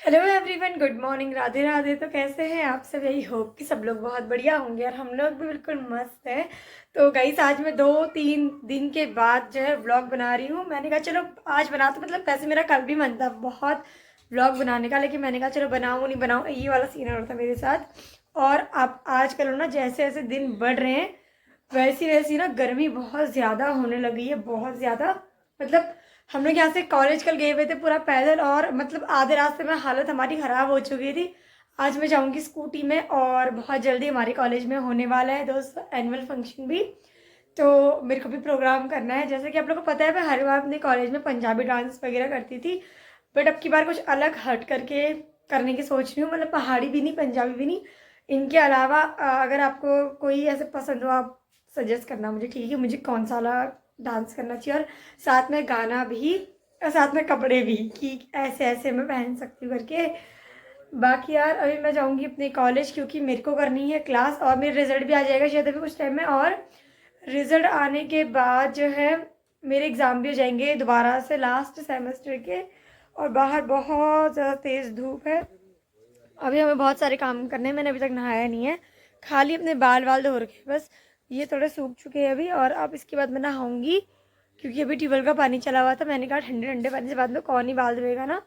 Hello everyone, good morning, Radhe Radhe. तो कैसे हैं आप सब? यही होप कि सब लोग बहुत बढ़िया होंगे और हम लोग भी बिल्कुल मस्त हैं। तो गाइस, आज मैं 2-3 दिन के बाद जो है व्लॉग बना रही हूँ। मैंने कहा चलो आज बना, तो मतलब वैसे मेरा कल भी मन था बहुत व्लॉग बनाने का, लेकिन मैंने कहा चलो बनाऊँ नहीं बनाऊँ, ये वाला सीन हो रहा था मेरे साथ। और अब आजकल ना जैसे जैसे दिन बढ़ रहे हैं वैसी वैसी ना गर्मी बहुत ज़्यादा होने लगी है, बहुत ज़्यादा। मतलब हम लोग यहाँ से कॉलेज कल गए हुए थे पूरा पैदल, और मतलब आधे रास्ते में हालत हमारी ख़राब हो चुकी थी। आज मैं जाऊँगी स्कूटी में, और बहुत जल्दी हमारे कॉलेज में होने वाला है दोस्त एनुअल फंक्शन भी। तो मेरे को भी प्रोग्राम करना है। जैसे कि आप लोग को पता है, मैं हर बार अपने कॉलेज में पंजाबी डांस वगैरह करती थी, बट अब की बार कुछ अलग हट करके करने की सोच रही हूँ। मतलब पहाड़ी भी नहीं, पंजाबी भी नहीं। इनके अलावा अगर आपको कोई ऐसे पसंद हो, आप सजेस्ट करना मुझे, ठीक है? मुझे कौन सा वाला डांस करना चाहिए, और साथ में गाना भी और साथ में कपड़े भी, कि ऐसे ऐसे मैं पहन सकती हूँ करके। बाकी यार अभी मैं जाऊँगी अपने कॉलेज, क्योंकि मेरे को करनी है क्लास, और मेरा रिजल्ट भी आ जाएगा शायद अभी कुछ टाइम में। और रिजल्ट आने के बाद जो है मेरे एग्ज़ाम भी हो जाएंगे दोबारा से, लास्ट सेमेस्टर के। और बाहर बहुत ज़्यादा तेज़ धूप है। अभी हमें बहुत सारे काम करने हैं। मैंने अभी तक नहाया नहीं है, खाली अपने बाल वाल धो रखे, बस ये थोड़े सूख चुके हैं अभी। और अब इसके बाद मैं नहाऊंगी, क्योंकि अभी ट्यूबवेल का पानी चला हुआ था। मैंने कहा ठंडे ठंडे पानी से बाद में कौन ही बाल धोएगा ना,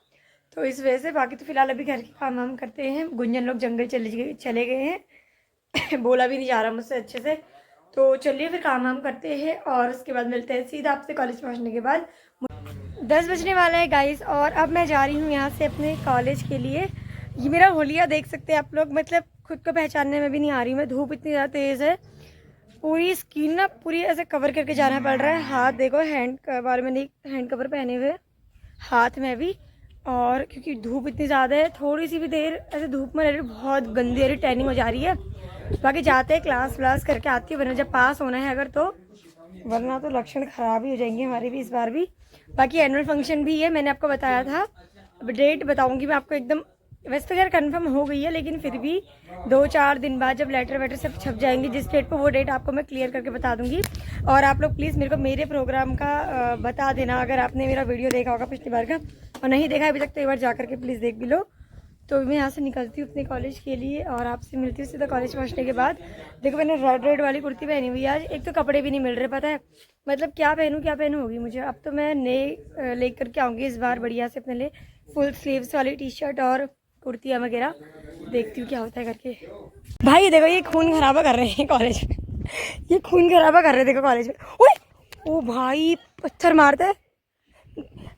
तो इस वजह से। बाकी तो फिलहाल अभी घर के काम वाम करते हैं। गुंजन लोग जंगल चले गए हैं बोला भी नहीं जा रहा मुझसे अच्छे से। तो चलिए फिर काम वाम करते हैं, और उसके बाद मिलते हैं सीधा आपसे कॉलेज पहुँचने के बाद। 10 बजने वाला है गाइस, और अब मैं जा रही हूँ यहाँ से अपने कॉलेज के लिए। ये मेरा होलिया देख सकते हैं आप लोग, मतलब खुद को पहचानने में भी नहीं आ रही मैं, धूप इतनी ज़्यादा तेज़ है। पूरी स्किन ना पूरी ऐसे कवर करके जाना पड़ रहा है। हाथ देखो, हैंड कवर में नहीं, हैंड कवर पहने हुए हाथ में भी। और क्योंकि धूप इतनी ज़्यादा है, थोड़ी सी भी देर ऐसे धूप में रह रही, बहुत गंदी वाली टैनिंग हो जा रही है। बाकी जाते हैं क्लास व्लास करके आती हूँ, वरना जब पास होना है अगर तो, वरना तो लक्षण ख़राब ही हो जाएंगे हमारे भी इस बार भी। बाकी एनुअल फंक्शन भी है, मैंने आपको बताया था। अब डेट बताऊंगी मैं आपको एकदम। वैसे तो यार कंफर्म हो गई है, लेकिन फिर भी 2-4 दिन बाद जब लेटर वेटर सब छप जाएंगे जिस डेट पर, वो डेट आपको मैं क्लियर करके बता दूंगी। और आप लोग प्लीज़ मेरे को मेरे प्रोग्राम का बता देना, अगर आपने मेरा वीडियो देखा होगा पिछली बार का, और नहीं देखा अभी तक तो एक बार जा करके प्लीज़ देख भी लो। तो मैं यहाँ से निकलती हूँ अपने कॉलेज के लिए, और आपसे मिलती हूँ सीधा कॉलेज पहुँचने के बाद। देखो मैंने रेड रेड वाली कुर्ती पहनी हुई है आज। एक तो कपड़े भी नहीं मिल रहे, पता है मतलब क्या पहनूँ होगी मुझे। अब तो मैं नए ले करके आऊँगी इस बार बढ़िया से अपने लिए, फुल स्लीव्स वाली टी शर्ट और कुर्तियाँ वगैरह। देखती हूँ क्या होता है करके। भाई देखो, ये खून खराबा कर रहे हैं कॉलेज में ये खून खराबा कर रहे हैं देखो कॉलेज में। ओए ओ भाई, पत्थर मारते हैं।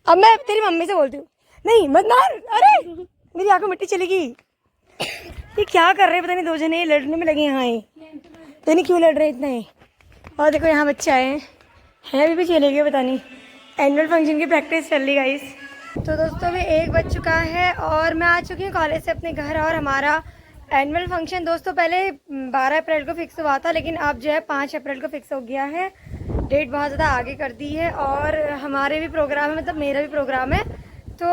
अब मैं तेरी मम्मी से बोलती हूँ, नहीं मत मार। अरे मेरी आंखों मिट्टी चलेगी। ये क्या कर रहे हैं पता नहीं, दो जने लड़ने में लगे हैं। यहाँ ये पता नहीं क्यों लड़ रहे हैं इतना ही। और देखो यहाँ बच्चे आए हैं अभी भी चले गए पता नहीं। एनुअल फंक्शन की प्रैक्टिस चल रही गाइस। तो दोस्तों अभी 1 बज चुका है, और मैं आ चुकी हूँ कॉलेज से अपने घर। और हमारा एनुअल फंक्शन दोस्तों पहले 12 अप्रैल को फिक्स हुआ था, लेकिन अब जो है 5 अप्रैल को फिक्स हो गया है। डेट बहुत ज़्यादा आगे कर दी है, और हमारे भी प्रोग्राम है, मतलब मेरा भी प्रोग्राम है। तो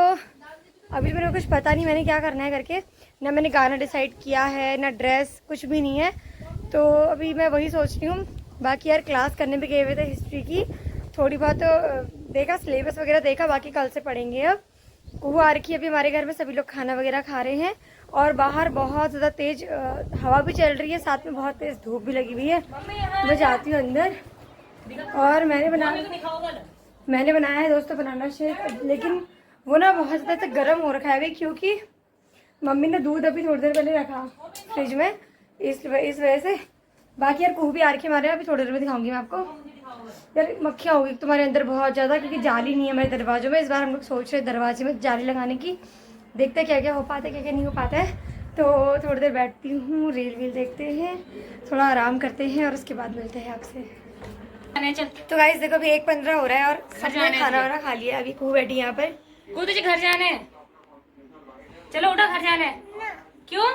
अभी मेरे को कुछ पता नहीं मैंने क्या करना है करके, ना मैंने गाना डिसाइड किया है, ना ड्रेस, कुछ भी नहीं है। तो अभी मैं वही सोच रही हूँ। बाकी यार क्लास करने भी गए हुए थे हिस्ट्री की, थोड़ी बहुत तो देखा, सिलेबस वगैरह देखा, बाकी कल से पढ़ेंगे। अब वो आ रखी है अभी हमारे घर में, सभी लोग खाना वगैरह खा रहे हैं, और बाहर बहुत ज़्यादा तेज़ हवा भी चल रही है, साथ में बहुत तेज़ धूप भी लगी हुई है। मैं जाती हूँ अंदर, और मैंने बनाया है दोस्तों बनाना शेक, लेकिन वो ना बहुत ज़्यादा गर्म हो रखा है अभी, क्योंकि मम्मी ने दूध अभी थोड़ी देर पहले रखा फ्रिज में, इस वजह से। बाकी यार कुहू भी आ रखी है हमारे, अभी थोड़ी देर में दिखाऊंगी मैं आपको। यार मक्खियाँ होगी तुम्हारे अंदर बहुत ज़्यादा, क्योंकि जाली नहीं है हमारे दरवाजों में। इस बार हम लोग सोच रहे हैं दरवाजे में जाली लगाने की, देखते हैं क्या क्या हो पाता है, क्या क्या नहीं हो पाता है। तो थोड़ी देर बैठती हूँ, रील वील देखते हैं, थोड़ा आराम करते हैं, और उसके बाद मिलते हैं आपसे। चल तो गाइस देखो अभी 1:15 हो रहा है, और सबने खाना वाना खा लिया। अभी कुहू बैठी यहाँ पर। को तुझे घर जाना है, चलो उठा, घर जाना है। क्यों?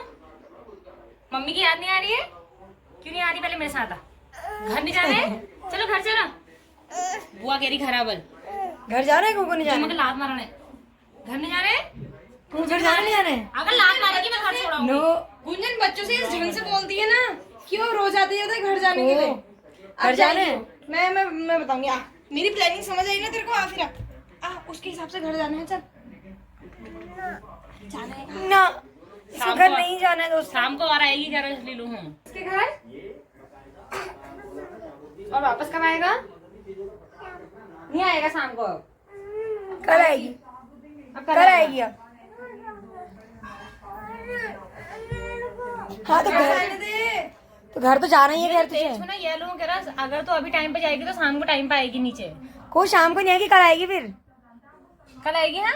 मम्मी की याद नहीं आ रही है? क्यों नहीं आ रही? पहले मेरे साथ आ। घर नहीं जाना है? चलो घर चलो। बुआ कह रही खराबल। घर जाना है, कुहू नहीं जाना है? लात मारना है। घर नहीं जाना है? कुहू घर जाना नहीं जाना है? अगर लात मारेगी मैं घर छोड़ाऊंगी। नो गुंजन बच्चों से इस ढंग से बोलती है ना, क्यों रोज आती है घर जाने के लिए? घर जाना है। मैं बताऊंगी। मेरी प्लानिंग समझ आई ना तेरे को? आ फिर आ उसके हिसाब से घर जाना है। चल जाना है ना, शाम घर को- नहीं जाना है दोस्तों। शाम को और आएगी क्या ले लूँ हूँ इसके घर। और वापस कब आएगा? नहीं आएगा शाम को। कल आएगी, अब कल आएगी अब। हाँ तो घर तो जाना ही है घर तुझे। ना ये लोगों कह रहा अगर तो अभी टाइम पे जाएगी तो शाम को टाइम पे आएगी नीचे। को शाम को नहीं आएगी, कल आएगी फिर। कल आएगी हाँ।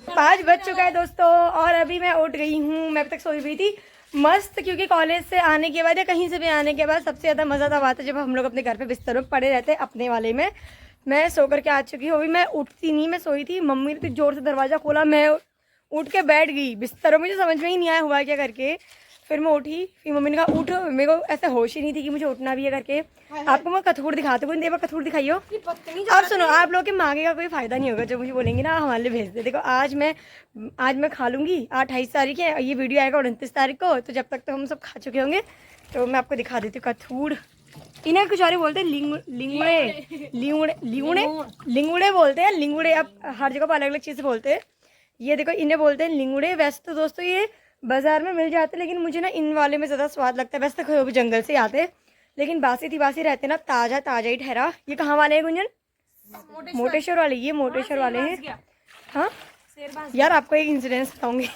5 बज चुका है दोस्तों और अभी मैं उठ गई हूँ। मैं अब तक सोई हुई थी मस्त, क्योंकि कॉलेज से आने के बाद या कहीं से भी आने के बाद सबसे ज़्यादा मज़ा तब आता है जब हम लोग अपने घर पे बिस्तर में पड़े रहते हैं अपने वाले में। मैं सो करके आ चुकी हूँ, अभी मैं उठती नहीं, मैं सोई थी। मम्मी ने तो जोर से दरवाज़ा खोला, मैं उठ के बैठ गई बिस्तरों में, जो समझ में ही नहीं आया हुआ क्या करके। फिर मैं उठी, फिर मम्मी ने कहा उठो, मेरे को ऐसा होश ही नहीं थी कि मुझे उठना भी है करके। आपको मैं कथूर दिखाती हूँ, देवा कथूर दिखाइयो। आप सुनो, आप लोग के मांगे का कोई फायदा नहीं होगा, जब मुझे बोलेंगे ना हमारे लिए भेज दे। देखो आज मैं खा लूंगी। 28 तारीख है, ये वीडियो आएगा 29 तारीख को, तो जब तक तो हम सब खा चुके होंगे। तो मैं आपको दिखा देती हूँ कथूर। इन्हें कुछ और बोलते हैं लिंगुड़े बोलते हैं, लिंगुड़े। अब हर जगह पर अलग अलग चीज़ बोलते हैं। ये देखो, इन्हें बोलते हैं लिंगुड़े। वैसे तो दोस्तों ये बाजार में मिल जाते, लेकिन मुझे ना इन वाले में ज़्यादा स्वाद लगता है। वैसे तो जंगल से आते, लेकिन बासी थी बासी रहते ना, ताज़ा ताज़ा ही ठहरा। ये कहाँ वाले हैं गुंजन? मोटेश्वर वाले, ये मोटेश्वर वाले हैं। हाँ यार, आपको एक इंसिडेंस बताऊंगी।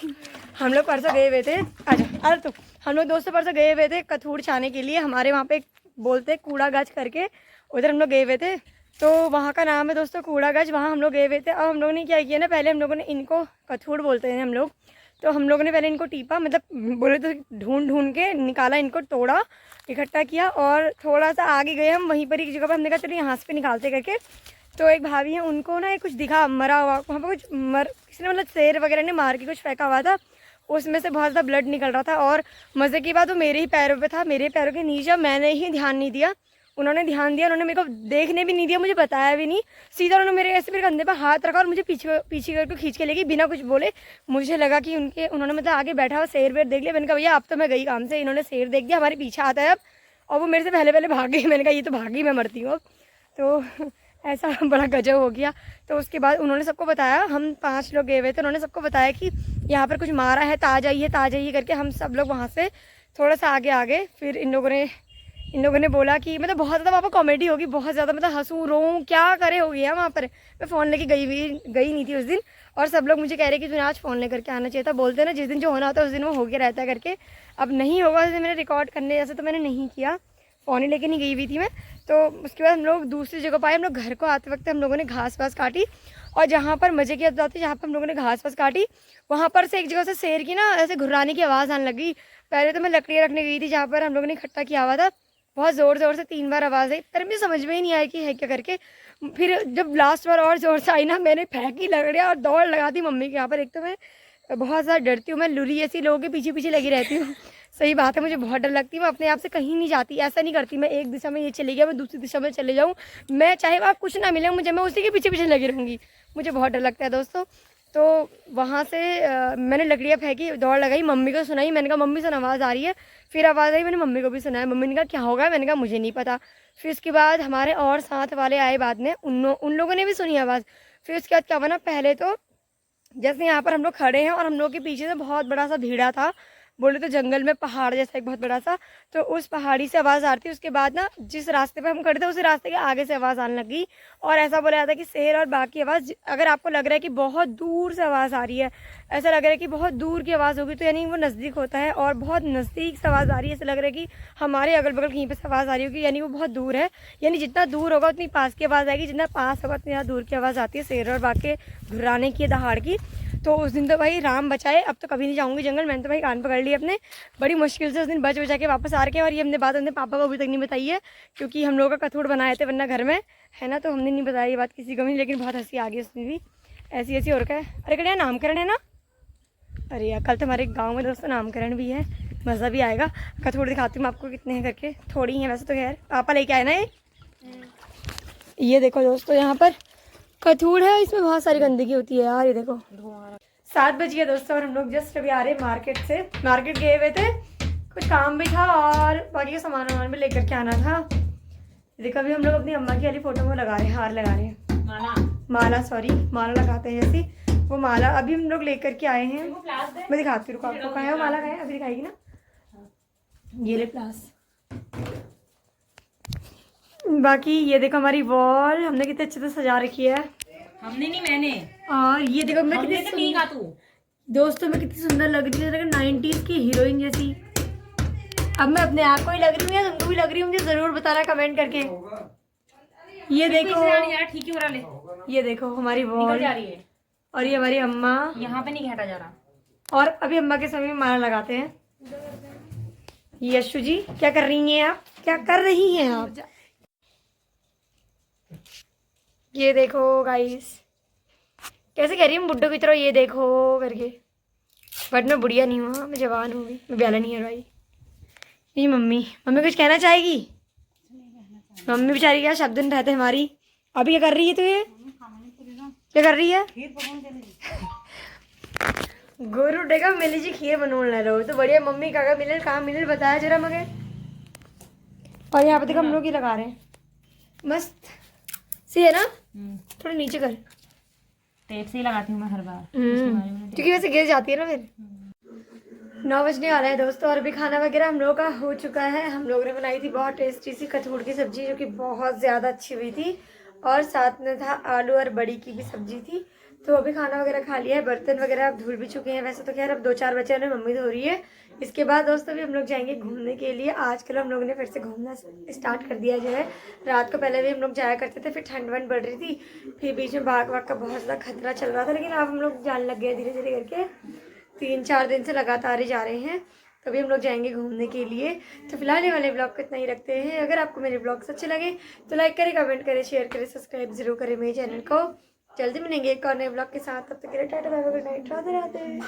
हम लोग परसों गए हुए थे, अच्छा अरे तो हम लोग दोस्तों परसों गए हुए थे कथूर छाने के लिए। हमारे वहाँ पे बोलते हैं कूड़ा गाछ करके, उधर हम लोग गए हुए थे। तो वहाँ का नाम है दोस्तों कूड़ा गाछ, वहाँ हम लोग गए हुए थे। अब हम लोगों ने क्या किया ना, पहले हम लोगों ने इनको कथूर बोलते हैं हम लोग, तो हम लोगों ने पहले इनको टीपा, मतलब बोले तो ढूंढ के निकाला, इनको तोड़ा, इकट्ठा किया। और थोड़ा सा आगे गए हम, वहीं पर एक जगह पर हमने कहा चलो यहाँ से निकालते करके। तो एक भाभी है, उनको ना कुछ दिखा मरा हुआ वहाँ पर, किसी ने मतलब शेर वगैरह ने मार के कुछ फेंका हुआ था, उसमें से बहुत ज़्यादा ब्लड निकल रहा था। और मज़े की बात वो मेरे ही पैरों पे था, मेरे पैरों के नीचे। मैंने ही ध्यान नहीं दिया, उन्होंने ध्यान दिया, उन्होंने मेरे को देखने भी नहीं दिया, मुझे बताया भी नहीं। सीधा उन्होंने मेरे कंधे पर हाथ रखा और मुझे पीछे करके खींच के ले गई बिना कुछ बोले। मुझे लगा कि उन्होंने मतलब आगे बैठा हुआ शेर वेर देख लिया। मैंने कहा भैया अब तो मैं गई काम से, इन्होंने शेर देख दिया, हमारे पीछे आता है अब। और वो मेरे से पहले भाग गई। मैंने कहा ये तो भागी, मैं मरती हूँ अब। तो ऐसा बड़ा गजब हो गया। तो उसके बाद उन्होंने सबको बताया, हम 5 लोग गए हुए थे, उन्होंने सबको बताया कि यहाँ पर कुछ मारा है, ताज़ा ही करके। हम सब लोग वहाँ से थोड़ा सा आगे फिर इन लोगों ने बोला कि मतलब बहुत ज़्यादा वहाँ पर कॉमेडी होगी, बहुत ज़्यादा, मतलब हंसू रोऊँ क्या करे हो गया वहाँ पर। मैं फ़ोन लेके गई नहीं थी उस दिन, और सब लोग मुझे कह रहे कि तूने आज फ़ोन लेकर के आना चाहिए था। बोलते हैं ना जिस दिन जो होना होता है उस दिन वो हो गया रहता है करके। अब नहीं होगा उस दिन मैंने रिकॉर्ड करने जैसे, तो मैंने नहीं किया, फ़ोन ही लेके नहीं गई हुई थी मैं। तो उसके बाद हम लोग दूसरी जगह पर आए। हम लोग घर को आते वक्त हम लोगों ने घास वास काटी, और जहाँ पर मज़े की बात थी, जहाँ पर हम लोगों ने घास वास काटी, वहाँ पर से एक जगह से शेर की ना ऐसे घुर्राने की आवाज़ आने लगी। पहले तो मैं लकड़ियाँ रखने गई थी जहाँ पर हम लोगों ने इकट्ठा किया हुआ था, बहुत ज़ोर से 3 बार आवाज़ आई, पर मुझे समझ में ही नहीं आई कि है क्या करके। फिर जब लास्ट बार और ज़ोर से आई ना, मैंने फेंकी लकड़ियाँ और दौड़ लगा दी मम्मी के यहाँ पर। एक तो मैं बहुत ज़्यादा डरती हूँ, मैं लुरी ऐसी लोगों के पीछे लगी रहती हूँ। सही बात है, मुझे बहुत डर लगती है। मैं अपने आप से कहीं नहीं जाती, ऐसा नहीं करती मैं एक दिशा में ये चली गया मैं दूसरी दिशा में चले जाऊँ, मैं चाहे वहाँ कुछ ना मिले मुझे, मैं उसी के पीछे लगी रहूँगी। मुझे बहुत डर लगता है दोस्तों। तो वहाँ से मैंने लकड़ियाँ फेंकी, दौड़ लगाई, मम्मी को सुनाई। मैंने कहा मम्मी सुन आवाज़ आ रही है। फिर आवाज़ आई, मैंने मम्मी को भी सुनाया। मम्मी ने कहा क्या होगा? मैंने कहा मुझे नहीं पता। फिर उसके बाद हमारे और साथ वाले आए बाद में, उन लोगों ने भी सुनी आवाज़। फिर उसके बाद क्या हुआ ना, पहले तो जैसे यहाँ पर हम लोग खड़े हैं और हम लोग के पीछे से बहुत बड़ा सा भीड़ा था, बोले तो जंगल में पहाड़ जैसा एक बहुत बड़ा सा, तो उस पहाड़ी से आवाज़ आ रही थी। उसके बाद ना जिस रास्ते पे हम खड़े थे उसी रास्ते के आगे से आवाज़ आने लगी, और ऐसा बोला जाता है कि शेर और बाकी आवाज़, अगर आपको लग रहा है कि बहुत दूर से आवाज़ आ रही है, ऐसा लग रहा है कि बहुत दूर की आवाज़ होगी, तो यानी वो नज़दीक होता है। और बहुत नज़दीक से आवाज़ आ रही है, ऐसा लग रहा है कि हमारे अगल बगल कहीं पर से आवाज़ आ रही होगी, यानी वो बहुत दूर है। यानी जितना दूर होगा उतनी पास की आवाज़ आएगी, जितना पास होगा उतनी ज़्यादा दूर की आवाज़ आती है शेर और बाकी घुर्राने की, दहाड़ की। तो उस दिन तो भाई राम बचाए, अब तो कभी नहीं जाऊंगी जंगल। मैंने तो भाई कान पकड़ लिए अपने, बड़ी मुश्किल से उस दिन बच बचा के वापस आ रखे। और ये हमने बात अपने पापा को अभी तक नहीं बताई है, क्योंकि हम लोग का कथूड़ बनाए थे वरना घर में, है ना, तो हमने नहीं बताया ये बात किसी को भी। लेकिन बहुत हंसी आ गई उसमें भी, ऐसी और क्या है। अरे कड़िया नामकरण है ना, अरे यार कल तो हमारे गाँव में दोस्तों नामकरण भी है, मज़ा भी आएगा। कथूड़ दिखाती हूँ आपको कितने हैं करके, थोड़ी हैं वैसे तो खैर, पापा लेके आए ना ये देखो दोस्तों, यहाँ पर कथूड़ है, इसमें बहुत सारी गंदगी होती है यार। ये देखो 7 बज गया दोस्तों, और हम लोग जस्ट अभी आ रहे हैं मार्केट से। मार्केट गए हुए थे, कुछ काम भी था और बाकी का सामान भी लेकर के आना था। देखो अभी हम लोग अपनी अम्मा की वाली फोटो में लगा रहे हैं, हार लगा रहे हैं, माला लगाते हैं जैसी। वो माला अभी हम लोग लेकर के आए हैं। मैं दिखाती हूँ आपको, कहाँ है वो माला, कहाँ है, अभी दिखाएगी ना। ये ले प्लास। बाकी ये देखो हमारी वॉल हमने कितने अच्छे से सजा रखी है। हमने नहीं, मैंने। और ये देखो मैं हमने कितनी तो नहीं कहा तू। दोस्तों में कितनी सुंदर लग रही है, 90s की हीरोइन जैसी। अब मैं अपने आप को ही लग रही हूँ या तुमको भी लग रही हूँ, मुझे जरूर बताना कमेंट करके। ये देखो, ठीक ही हो रहा, ले ये देखो हमारी निकल वॉल, जा रही है। और ये हमारी अम्मा। यहाँ पे नहीं घटा जा रहा। और अभी अम्मा के समय में माला लगाते हैं। यशु जी क्या कर रही हैं आप, क्या कर रही हैं आप? ये देखो गाइस, कैसे कह रही हूँ बुड्ढों की तरह, ये देखो करके। बट मैं बुढ़िया नहीं हूँ, मैं जवान हूँ, मैं ब्याला नहीं है भाई। ये मम्मी कुछ कहना चाहेगी? मम्मी बेचारी क्या शब्द नहीं रहते हमारी। अभी क्या कर रही है तू, ये क्या कर रही है? गुरु डेगा मिली जी खीर बनने रहो तो बढ़िया। मम्मी का मिले कहाँ मिले बताया जरा मगे। और यहाँ पे देखो हम लोग ही लगा रहे हैं, मस्त सी है ना। थोड़ी नीचे कर, टेप से ही लगाती हूँ मैं हर बार, क्योंकि वैसे गिर जाती है ना फिर। 9 बजने वाला है दोस्तों, और अभी खाना वगैरह हम लोगों का हो चुका है। हम लोगों ने बनाई थी बहुत टेस्टी सी कठोर की सब्जी, जो कि बहुत ज़्यादा अच्छी हुई थी, और साथ में था आलू और बड़ी की भी सब्जी थी। तो अभी खाना वगैरह खा लिया है, बर्तन वगैरह अब धुल भी चुके हैं वैसे तो। खैर अब 2-4 बचे हैं, मम्मी धो रही है। इसके बाद दोस्तों भी हम लोग जाएंगे घूमने के लिए। आजकल हम लोगों ने फिर से घूमना स्टार्ट कर दिया जो है। रात को पहले भी हम लोग जाया करते थे, फिर ठंड वंड बढ़ रही थी, फिर बीच में भाग का बहुत ज़्यादा खतरा चल रहा था, लेकिन अब हम लोग जाने लग गए धीरे धीरे करके। 3-4 दिन से लगातार ही जा रहे हैं। तो अभी हम लोग जाएंगे घूमने के लिए। तो फिलहाल ये वाले ब्लॉग को इतना ही रखते हैं। अगर आपको मेरे ब्लॉग्स अच्छे लगे तो लाइक करें, कमेंट करें, शेयर करें, सब्सक्राइब जरूर करें मेरे चैनल को। जल्दी मिलेंगे एक और नए ब्लॉग के साथ, तब तक के लिए tata bye bye, good night, Radhe Radhe.